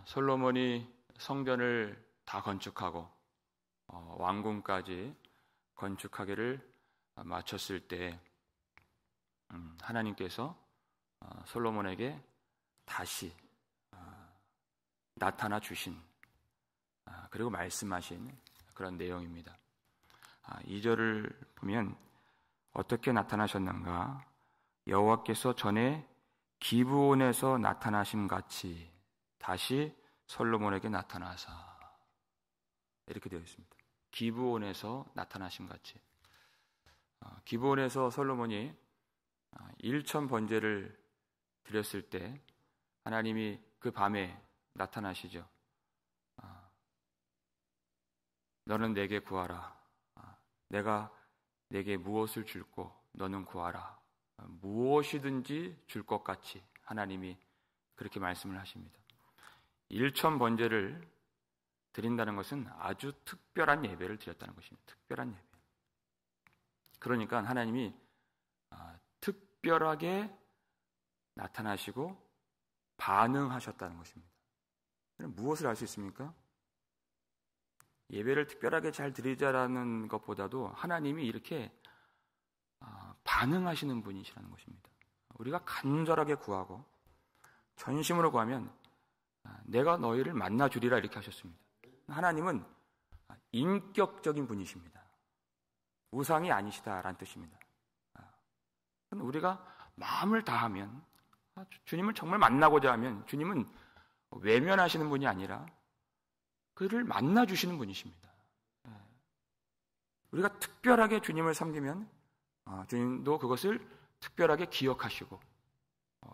솔로몬이 성전을 다 건축하고 왕궁까지 건축하기를 마쳤을 때 하나님께서 솔로몬에게 다시 나타나 주신 그리고 말씀하신 그런 내용입니다. 2절을 보면 어떻게 나타나셨는가? 여호와께서 전에 기브온에서 나타나심 같이 다시 솔로몬에게 나타나사, 이렇게 되어 있습니다. 기브온에서 나타나심 같이. 기브온에서 솔로몬이 1천 번제를 드렸을 때 하나님이 그 밤에 나타나시죠. 너는 내게 구하라. 내가 내게 무엇을 줄고 너는 구하라. 무엇이든지 줄 것 같이 하나님이 그렇게 말씀을 하십니다. 1천 번제를 드린다는 것은 아주 특별한 예배를 드렸다는 것입니다. 특별한 예배. 그러니까 하나님이 특별하게 나타나시고 반응하셨다는 것입니다. 무엇을 알 수 있습니까? 예배를 특별하게 잘 드리자라는 것보다도 하나님이 이렇게 반응하시는 분이시라는 것입니다. 우리가 간절하게 구하고 전심으로 구하면 내가 너희를 만나주리라 이렇게 하셨습니다. 하나님은 인격적인 분이십니다. 우상이 아니시다라는 뜻입니다. 우리가 마음을 다하면, 주님을 정말 만나고자 하면 주님은 외면하시는 분이 아니라 그를 만나주시는 분이십니다. 우리가 특별하게 주님을 섬기면 주님도 그것을 특별하게 기억하시고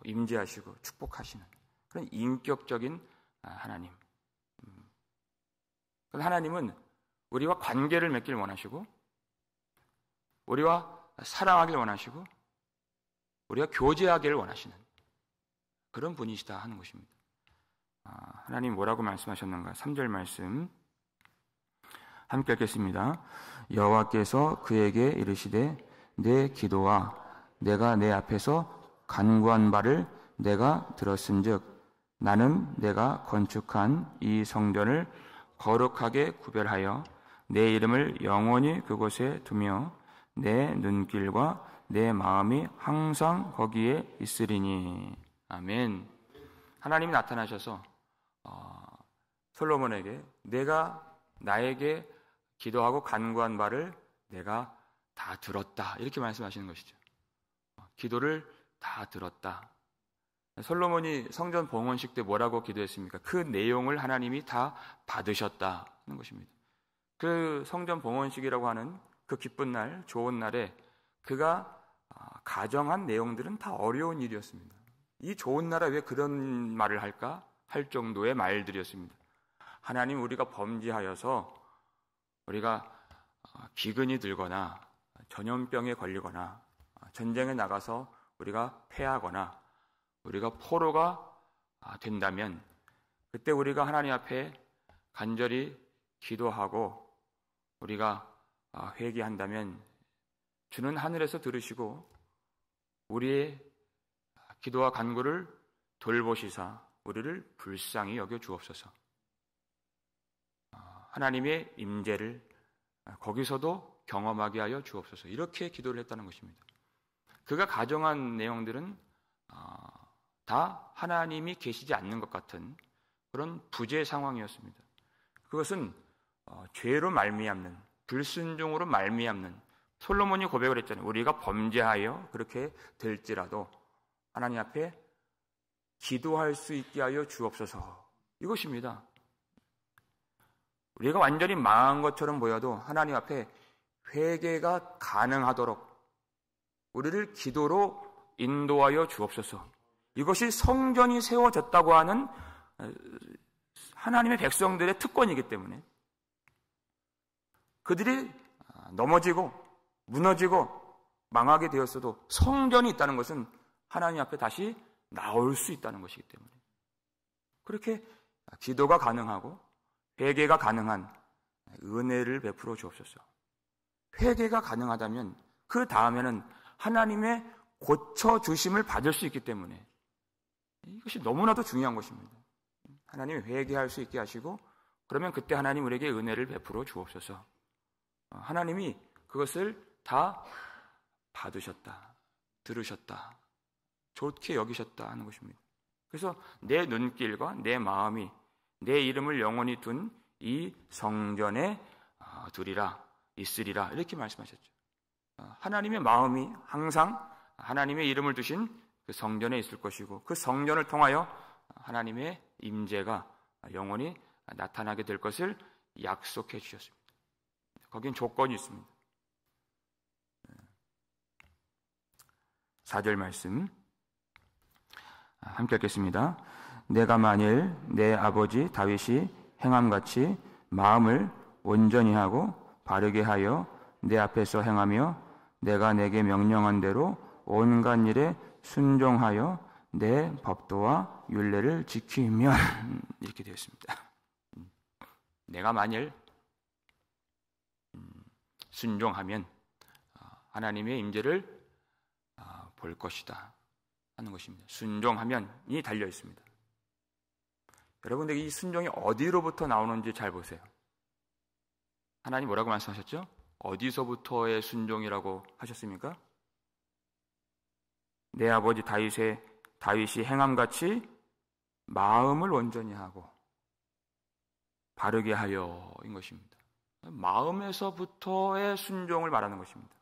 임재하시고 축복하시는 그런 인격적인 하나님. 하나님은 우리와 관계를 맺길 원하시고 우리와 사랑하길 원하시고 우리가 교제하기를 원하시는 그런 분이시다 하는 것입니다. 하나님 뭐라고 말씀하셨는가? 3절 말씀 함께 읽겠습니다. 여호와께서 그에게 이르시되 내 기도와 내가 내 앞에서 간구한 바를 내가 들었은즉 나는 내가 건축한 이 성전을 거룩하게 구별하여 내 이름을 영원히 그곳에 두며 내 눈길과 내 마음이 항상 거기에 있으리니. 아멘. 하나님이 나타나셔서 솔로몬에게 내가 나에게 기도하고 간구한 바를 내가 다 들었다 이렇게 말씀하시는 것이죠. 기도를 다 들었다. 솔로몬이 성전 봉헌식 때 뭐라고 기도했습니까? 그 내용을 하나님이 다 받으셨다는 것입니다. 그 성전 봉헌식이라고 하는 그 기쁜 날, 좋은 날에 그가 가정한 내용들은 다 어려운 일이었습니다. 이 좋은 날에 왜 그런 말을 할까? 할 정도의 말들이었습니다. 하나님, 우리가 범죄하여서 우리가 기근이 들거나 전염병에 걸리거나 전쟁에 나가서 우리가 패하거나 우리가 포로가 된다면 그때 우리가 하나님 앞에 간절히 기도하고 우리가 회개한다면 주는 하늘에서 들으시고 우리의 기도와 간구를 돌보시사 우리를 불쌍히 여겨 주옵소서. 하나님의 임재를 거기서도 경험하게 하여 주옵소서. 이렇게 기도를 했다는 것입니다. 그가 가정한 내용들은 다 하나님이 계시지 않는 것 같은 그런 부재 상황이었습니다. 그것은 죄로 말미암는, 불순종으로 말미암는, 솔로몬이 고백을 했잖아요. 우리가 범죄하여 그렇게 될지라도 하나님 앞에 기도할 수 있게 하여 주옵소서. 이것입니다. 우리가 완전히 망한 것처럼 보여도 하나님 앞에 회개가 가능하도록 우리를 기도로 인도하여 주옵소서. 이것이 성전이 세워졌다고 하는 하나님의 백성들의 특권이기 때문에 그들이 넘어지고 무너지고 망하게 되었어도 성전이 있다는 것은 하나님 앞에 다시 나올 수 있다는 것이기 때문에 그렇게 기도가 가능하고 회개가 가능한 은혜를 베풀어 주옵소서. 회개가 가능하다면 그 다음에는 하나님의 고쳐주심을 받을 수 있기 때문에 이것이 너무나도 중요한 것입니다. 하나님이 회개할 수 있게 하시고 그러면 그때 하나님 우리에게 은혜를 베풀어 주옵소서. 하나님이 그것을 다 받으셨다, 들으셨다, 좋게 여기셨다 하는 것입니다. 그래서 내 눈길과 내 마음이 내 이름을 영원히 둔 이 성전에 두리라, 있으리라 이렇게 말씀하셨죠. 하나님의 마음이 항상 하나님의 이름을 두신 그 성전에 있을 것이고 그 성전을 통하여 하나님의 임재가 영원히 나타나게 될 것을 약속해 주셨습니다. 거긴 조건이 있습니다. 4절 말씀 함께 읽겠습니다. 내가 만일 내 아버지 다윗이 행함같이 마음을 온전히 하고 바르게 하여 내 앞에서 행하며 내가 내게 명령한 대로 온갖 일에 순종하여 내 법도와 율례를 지키면 이렇게 되어 있습니다. 내가 만일 순종하면 하나님의 임재를 볼 것이다 하는 것입니다. 순종하면이 달려 있습니다. 여러분들 이 순종이 어디로부터 나오는지 잘 보세요. 하나님 뭐라고 말씀하셨죠? 어디서부터의 순종이라고 하셨습니까? 내 아버지 다윗이 행함같이 마음을 온전히 하고 바르게 하여인 것입니다. 마음에서부터의 순종을 말하는 것입니다.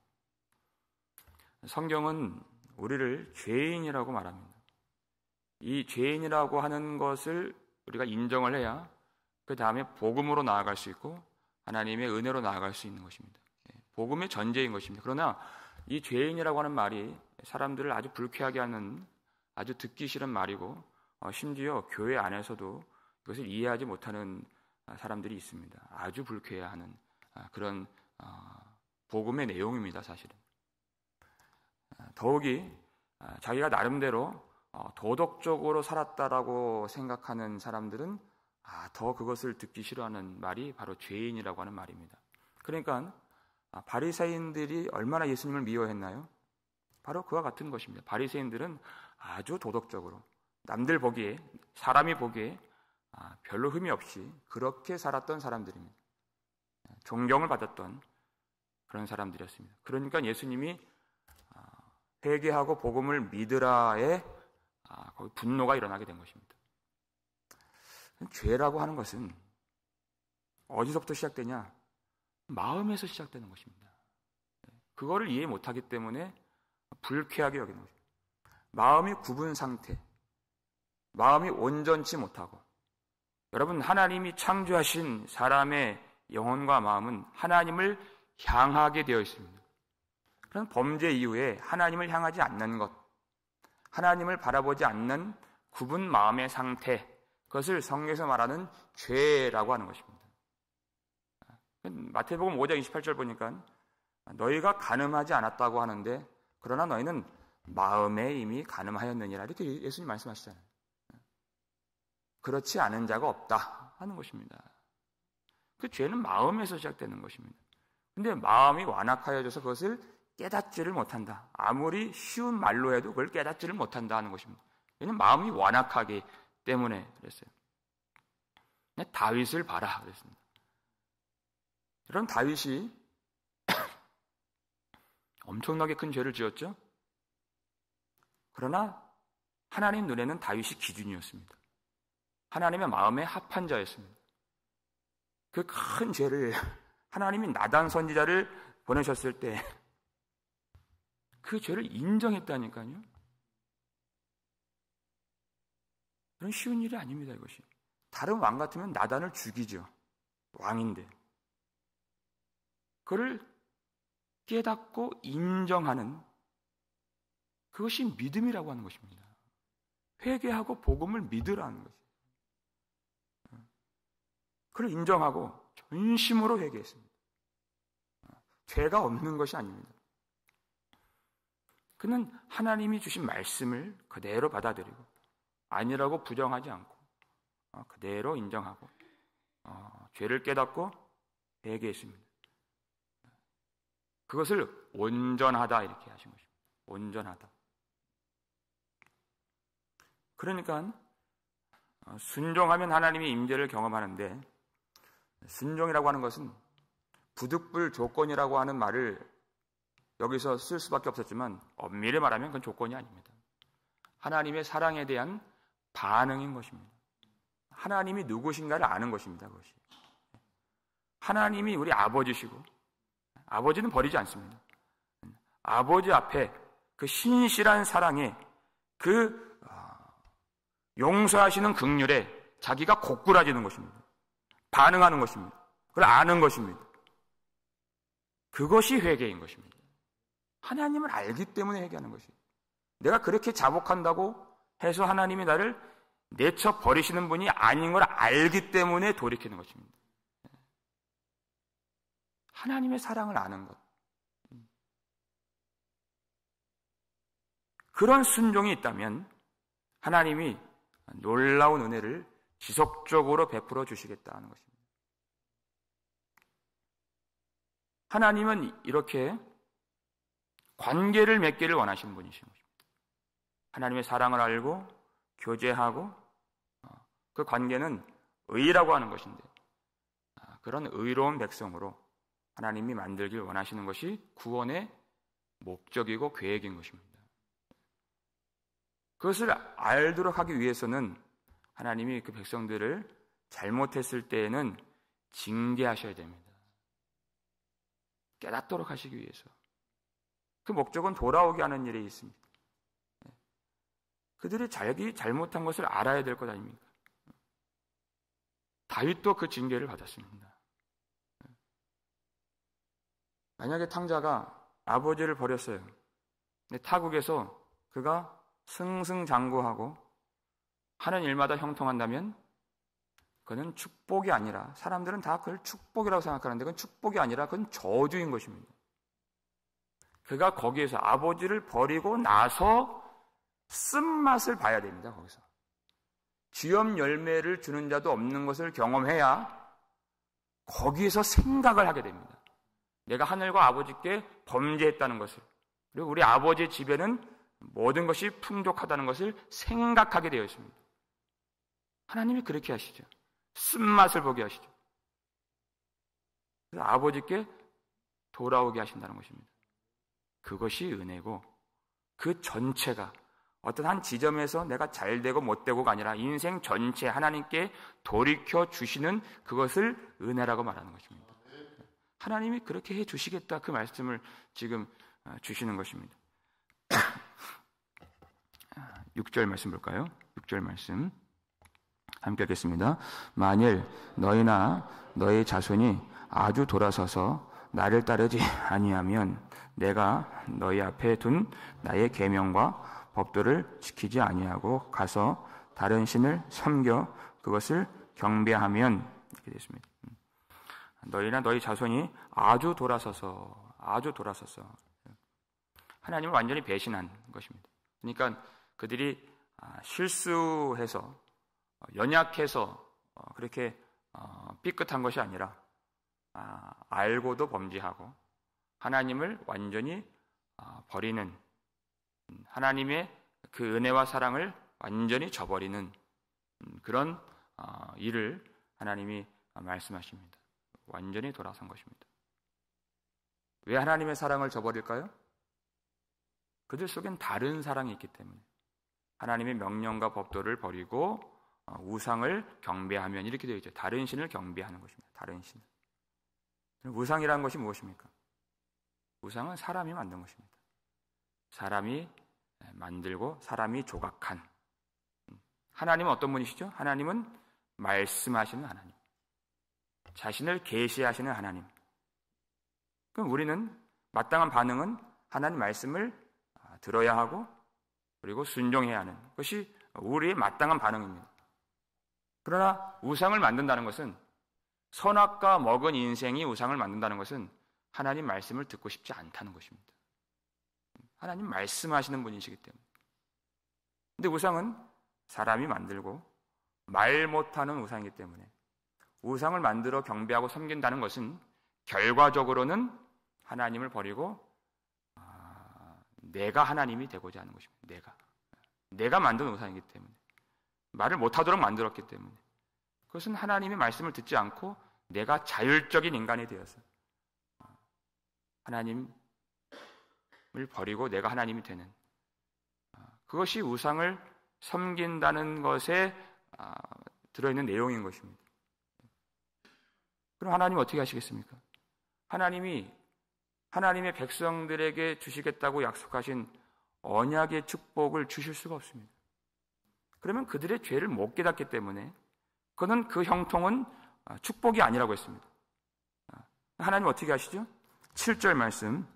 성경은 우리를 죄인이라고 말합니다. 이 죄인이라고 하는 것을 우리가 인정을 해야 그 다음에 복음으로 나아갈 수 있고 하나님의 은혜로 나아갈 수 있는 것입니다. 복음의 전제인 것입니다. 그러나 이 죄인이라고 하는 말이 사람들을 아주 불쾌하게 하는 아주 듣기 싫은 말이고 심지어 교회 안에서도 이것을 이해하지 못하는 사람들이 있습니다. 아주 불쾌해하는 그런 복음의 내용입니다. 사실은 더욱이 자기가 나름대로 도덕적으로 살았다라고 생각하는 사람들은 더 그것을 듣기 싫어하는 말이 바로 죄인이라고 하는 말입니다. 그러니까 바리새인들이 얼마나 예수님을 미워했나요? 바로 그와 같은 것입니다. 바리새인들은 아주 도덕적으로 남들 보기에 사람이 보기에 별로 흠이 없이 그렇게 살았던 사람들입니다. 존경을 받았던 그런 사람들이었습니다. 그러니까 예수님이 회개하고 복음을 믿으라에 거기 분노가 일어나게 된 것입니다. 죄라고 하는 것은 어디서부터 시작되냐? 마음에서 시작되는 것입니다. 그거를 이해 못하기 때문에 불쾌하게 여기는 것입니다. 마음이 굽은 상태, 마음이 온전치 못하고 여러분 하나님이 창조하신 사람의 영혼과 마음은 하나님을 향하게 되어 있습니다. 그런 범죄 이후에 하나님을 향하지 않는 것, 하나님을 바라보지 않는 굽은 마음의 상태, 그것을 성경에서 말하는 죄라고 하는 것입니다. 마태복음 5장 28절 보니까 너희가 간음하지 않았다고 하는데 그러나 너희는 마음에 이미 간음하였느니라 이렇게 예수님 말씀하시잖아요. 그렇지 않은 자가 없다 하는 것입니다. 그 죄는 마음에서 시작되는 것입니다. 근데 마음이 완악하여져서 그것을 깨닫지를 못한다. 아무리 쉬운 말로 해도 그걸 깨닫지를 못한다 하는 것입니다. 왜냐하면 마음이 완악하기 때문에 그랬어요. 다윗을 봐라 그랬습니다. 이런 다윗이 엄청나게 큰 죄를 지었죠. 그러나 하나님 눈에는 다윗이 기준이었습니다. 하나님의 마음에 합한 자였습니다. 그 큰 죄를 하나님이 나단 선지자를 보내셨을 때 그 죄를 인정했다니까요. 그런 쉬운 일이 아닙니다. 이것이. 다른 왕 같으면 나단을 죽이죠. 왕인데. 그를 깨닫고 인정하는 그것이 믿음이라고 하는 것입니다. 회개하고 복음을 믿으라는 것이에요. 그를 인정하고 전심으로 회개했습니다. 죄가 없는 것이 아닙니다. 그는 하나님이 주신 말씀을 그대로 받아들이고 아니라고 부정하지 않고 그대로 인정하고 죄를 깨닫고 회개했습니다. 그것을 온전하다 이렇게 하신 것입니다. 온전하다. 그러니까 순종하면 하나님의 임재를 경험하는데, 순종이라고 하는 것은 부득불 조건이라고 하는 말을 여기서 쓸 수밖에 없었지만 엄밀히 말하면 그건 조건이 아닙니다. 하나님의 사랑에 대한 반응인 것입니다. 하나님이 누구신가를 아는 것입니다. 그것이. 하나님이 우리 아버지시고, 아버지는 버리지 않습니다. 아버지 앞에 그 신실한 사랑에, 그 용서하시는 긍휼에 자기가 고꾸라지는 것입니다. 반응하는 것입니다. 그걸 아는 것입니다. 그것이 회개인 것입니다. 하나님을 알기 때문에 회개하는 것입니다. 내가 그렇게 자복한다고 해서 하나님이 나를 내쳐 버리시는 분이 아닌 걸 알기 때문에 돌이키는 것입니다. 하나님의 사랑을 아는 것. 그런 순종이 있다면 하나님이 놀라운 은혜를 지속적으로 베풀어 주시겠다는 것입니다. 하나님은 이렇게 관계를 맺기를 원하시는 분이신 것입니다. 하나님의 사랑을 알고 교제하고, 그 관계는 의라고 하는 것인데, 그런 의로운 백성으로 하나님이 만들길 원하시는 것이 구원의 목적이고 계획인 것입니다. 그것을 알도록 하기 위해서는 하나님이 그 백성들을 잘못했을 때에는 징계하셔야 됩니다. 깨닫도록 하시기 위해서. 그 목적은 돌아오게 하는 일에 있습니다. 그들이 자기 잘못한 것을 알아야 될 것 아닙니까? 다윗도 그 징계를 받았습니다. 만약에 탕자가 아버지를 버렸어요. 근데 타국에서 그가 승승장구하고 하는 일마다 형통한다면 그는 축복이 아니라, 사람들은 다 그걸 축복이라고 생각하는데 그건 축복이 아니라 그건 저주인 것입니다. 그가 거기에서 아버지를 버리고 나서 쓴맛을 봐야 됩니다. 거기서 지엄 열매를 주는 자도 없는 것을 경험해야 거기에서 생각을 하게 됩니다. 내가 하늘과 아버지께 범죄했다는 것을, 그리고 우리 아버지의 집에는 모든 것이 풍족하다는 것을 생각하게 되어 있습니다. 하나님이 그렇게 하시죠. 쓴맛을 보게 하시죠. 그래서 아버지께 돌아오게 하신다는 것입니다. 그것이 은혜고, 그 전체가 어떤 한 지점에서 내가 잘되고 못되고가 아니라 인생 전체 하나님께 돌이켜 주시는 그것을 은혜라고 말하는 것입니다. 하나님이 그렇게 해 주시겠다, 그 말씀을 지금 주시는 것입니다. 6절 말씀 볼까요? 6절 말씀 함께 하겠습니다. 만일 너희나 너희 자손이 아주 돌아서서 나를 따르지 아니하면 내가 너희 앞에 둔 나의 계명과 법도를 지키지 아니하고 가서 다른 신을 섬겨 그것을 경배하면, 이렇게 됐습니다. 너희나 너희 자손이 아주 돌아서서 하나님을 완전히 배신한 것입니다. 그러니까 그들이 실수해서 연약해서 그렇게 삐끗한 것이 아니라 알고도 범죄하고 하나님을 완전히 버리는, 하나님의 그 은혜와 사랑을 완전히 저버리는 그런 일을 하나님이 말씀하십니다. 완전히 돌아선 것입니다. 왜 하나님의 사랑을 저버릴까요? 그들 속엔 다른 사랑이 있기 때문에. 하나님의 명령과 법도를 버리고 우상을 경배하면, 이렇게 되어 있죠. 다른 신을 경배하는 것입니다. 다른 신. 우상이라는 것이 무엇입니까? 우상은 사람이 만든 것입니다. 사람이 만들고 사람이 조각한. 하나님은 어떤 분이시죠? 하나님은 말씀하시는 하나님, 자신을 계시하시는 하나님. 그럼 우리는 마땅한 반응은 하나님 말씀을 들어야 하고 그리고 순종해야 하는 것이 우리의 마땅한 반응입니다. 그러나 우상을 만든다는 것은, 선악과 먹은 인생이 우상을 만든다는 것은 하나님 말씀을 듣고 싶지 않다는 것입니다. 하나님 말씀하시는 분이시기 때문에. 근데 우상은 사람이 만들고 말 못하는 우상이기 때문에 우상을 만들어 경배하고 섬긴다는 것은 결과적으로는 하나님을 버리고 내가 하나님이 되고자 하는 것입니다. 내가 만든 우상이기 때문에. 말을 못하도록 만들었기 때문에. 그것은 하나님의 말씀을 듣지 않고 내가 자율적인 인간이 되어서 하나님을 버리고 내가 하나님이 되는, 그것이 우상을 섬긴다는 것에 들어있는 내용인 것입니다. 그럼 하나님 어떻게 하시겠습니까? 하나님이 하나님의 백성들에게 주시겠다고 약속하신 언약의 축복을 주실 수가 없습니다. 그러면 그들의 죄를 못 깨닫기 때문에 그는 그 형통은 축복이 아니라고 했습니다. 하나님 어떻게 하시죠? 7절 말씀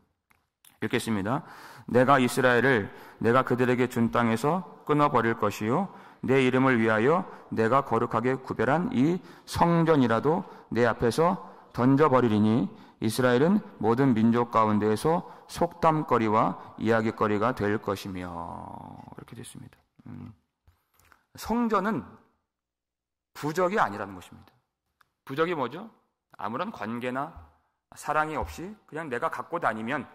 읽겠습니다. 내가 이스라엘을 내가 그들에게 준 땅에서 끊어버릴 것이요 내 이름을 위하여 내가 거룩하게 구별한 이 성전이라도 내 앞에서 던져버리리니 이스라엘은 모든 민족 가운데에서 속담거리와 이야기거리가 될 것이며, 이렇게 됐습니다. 성전은 부적이 아니라는 것입니다. 부적이 뭐죠? 아무런 관계나 사랑이 없이 그냥 내가 갖고 다니면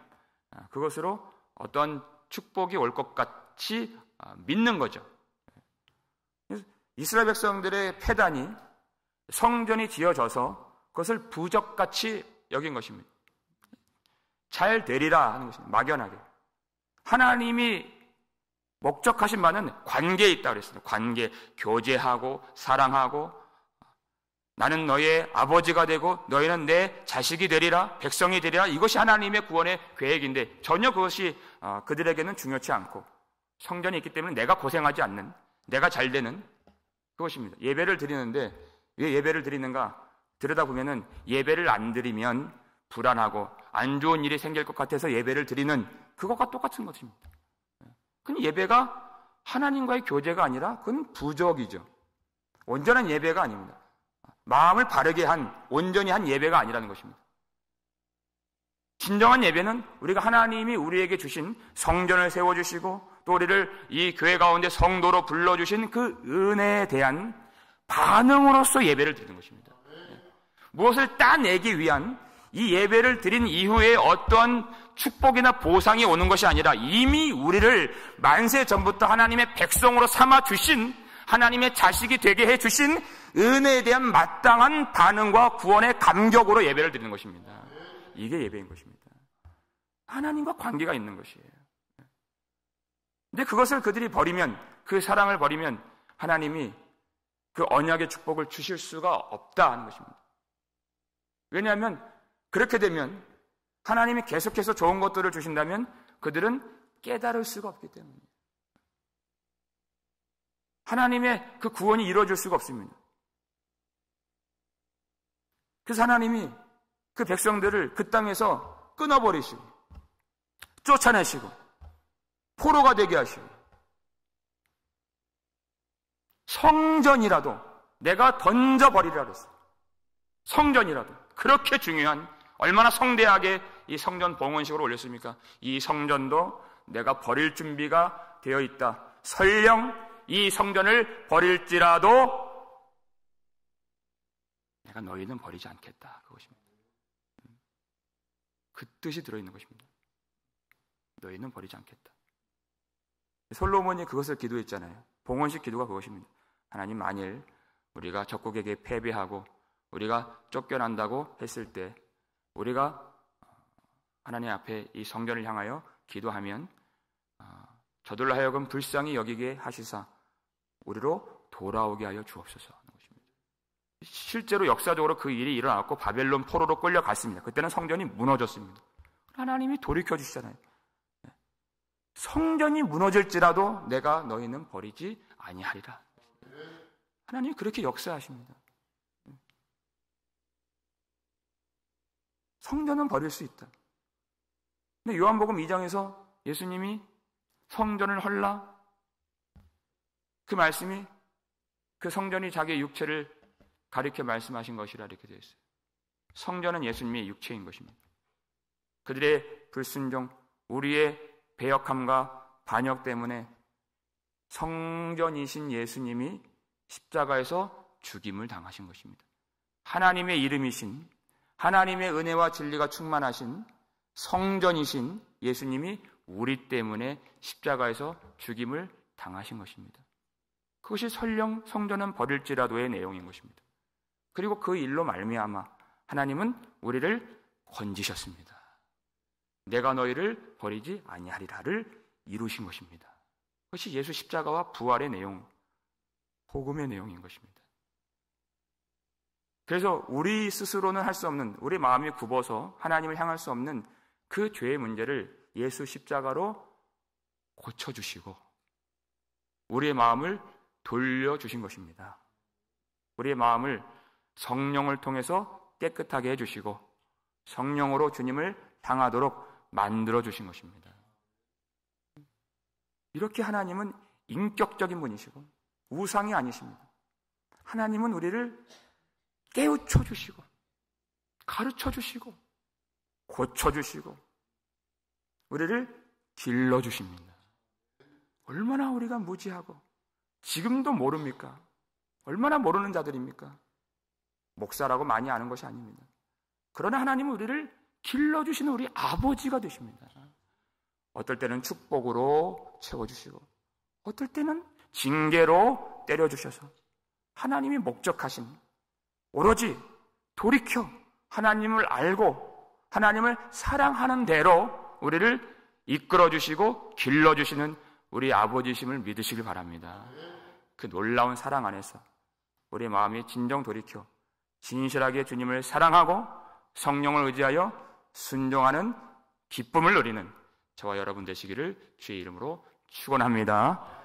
그것으로 어떤 축복이 올 것 같이 믿는 거죠. 이스라엘 백성들의 패단이 성전이 지어져서 그것을 부적같이 여긴 것입니다. 잘 되리라 하는 것입니다. 막연하게. 하나님이 목적하신 바는 관계에 있다고 그랬습니다. 관계, 교제하고 사랑하고 나는 너의 아버지가 되고 너희는 내 자식이 되리라, 백성이 되리라. 이것이 하나님의 구원의 계획인데 전혀 그것이 그들에게는 중요치 않고 성전이 있기 때문에 내가 고생하지 않는, 내가 잘 되는 그것입니다. 예배를 드리는데 왜 예배를 드리는가? 들여다보면은 예배를 안 드리면 불안하고 안 좋은 일이 생길 것 같아서 예배를 드리는 그것과 똑같은 것입니다. 그 예배가 하나님과의 교제가 아니라 그건 부적이죠. 온전한 예배가 아닙니다. 마음을 바르게 한, 온전히 한 예배가 아니라는 것입니다. 진정한 예배는 우리가 하나님이 우리에게 주신 성전을 세워주시고 또 우리를 이 교회 가운데 성도로 불러주신 그 은혜에 대한 반응으로서 예배를 드리는 것입니다. 무엇을 따내기 위한 이 예배를 드린 이후에 어떤 축복이나 보상이 오는 것이 아니라 이미 우리를 만세 전부터 하나님의 백성으로 삼아 주신, 하나님의 자식이 되게 해 주신 은혜에 대한 마땅한 반응과 구원의 감격으로 예배를 드리는 것입니다. 이게 예배인 것입니다. 하나님과 관계가 있는 것이에요. 근데 그것을 그들이 버리면, 그 사랑을 버리면 하나님이 그 언약의 축복을 주실 수가 없다 하는 것입니다. 왜냐하면 그렇게 되면 하나님이 계속해서 좋은 것들을 주신다면 그들은 깨달을 수가 없기 때문입니다. 하나님의 그 구원이 이루어질 수가 없습니다. 그래서 하나님이 그 백성들을 그 땅에서 끊어버리시고 쫓아내시고 포로가 되게 하시고 성전이라도 내가 던져버리라 그랬어요. 성전이라도. 그렇게 중요한, 얼마나 성대하게 이 성전 봉헌식으로 올렸습니까? 이 성전도 내가 버릴 준비가 되어 있다. 설령 이 성전을 버릴지라도 내가 너희는 버리지 않겠다. 그것입니다. 그 뜻이 들어있는 것입니다. 너희는 버리지 않겠다. 솔로몬이 그것을 기도했잖아요. 봉헌식 기도가 그것입니다. 하나님, 만일 우리가 적국에게 패배하고 우리가 쫓겨난다고 했을 때 우리가 하나님 앞에 이 성전을 향하여 기도하면 저들로 하여금 불쌍히 여기게 하시사 우리로 돌아오게 하여 주옵소서 하는 것입니다. 실제로 역사적으로 그 일이 일어났고 바벨론 포로로 끌려갔습니다. 그때는 성전이 무너졌습니다. 하나님이 돌이켜 주시잖아요. 성전이 무너질지라도 내가 너희는 버리지 아니하리라. 하나님이 그렇게 역사하십니다. 성전은 버릴 수 있다. 근데 요한복음 2장에서 예수님이 성전을 헐라, 그 말씀이 그 성전이 자기의 육체를 가리켜 말씀하신 것이라 이렇게 되어 있어요. 성전은 예수님의 육체인 것입니다. 그들의 불순종, 우리의 배역함과 반역 때문에 성전이신 예수님이 십자가에서 죽임을 당하신 것입니다. 하나님의 이름이신, 하나님의 은혜와 진리가 충만하신 성전이신 예수님이 우리 때문에 십자가에서 죽임을 당하신 것입니다. 그것이 설령 성전은 버릴지라도의 내용인 것입니다. 그리고 그 일로 말미암아 하나님은 우리를 건지셨습니다. 내가 너희를 버리지 아니하리라를 이루신 것입니다. 그것이 예수 십자가와 부활의 내용, 복음의 내용인 것입니다. 그래서 우리 스스로는 할 수 없는, 우리 마음이 굽어서 하나님을 향할 수 없는 그 죄의 문제를 예수 십자가로 고쳐주시고 우리의 마음을 돌려주신 것입니다. 우리의 마음을 성령을 통해서 깨끗하게 해주시고 성령으로 주님을 향하도록 만들어주신 것입니다. 이렇게 하나님은 인격적인 분이시고 우상이 아니십니다. 하나님은 우리를 깨우쳐주시고 가르쳐주시고 고쳐주시고 우리를 길러주십니다. 얼마나 우리가 무지하고 지금도 모릅니까? 얼마나 모르는 자들입니까? 목사라고 많이 아는 것이 아닙니다. 그러나 하나님은 우리를 길러주시는 우리 아버지가 되십니다. 어떨 때는 축복으로 채워주시고 어떨 때는 징계로 때려주셔서 하나님이 목적하신 오로지 돌이켜 하나님을 알고 하나님을 사랑하는 대로 우리를 이끌어주시고 길러주시는 우리 아버지심을 믿으시길 바랍니다. 그 놀라운 사랑 안에서 우리 마음이 진정 돌이켜 진실하게 주님을 사랑하고 성령을 의지하여 순종하는 기쁨을 누리는 저와 여러분 되시기를 주의 이름으로 축원합니다.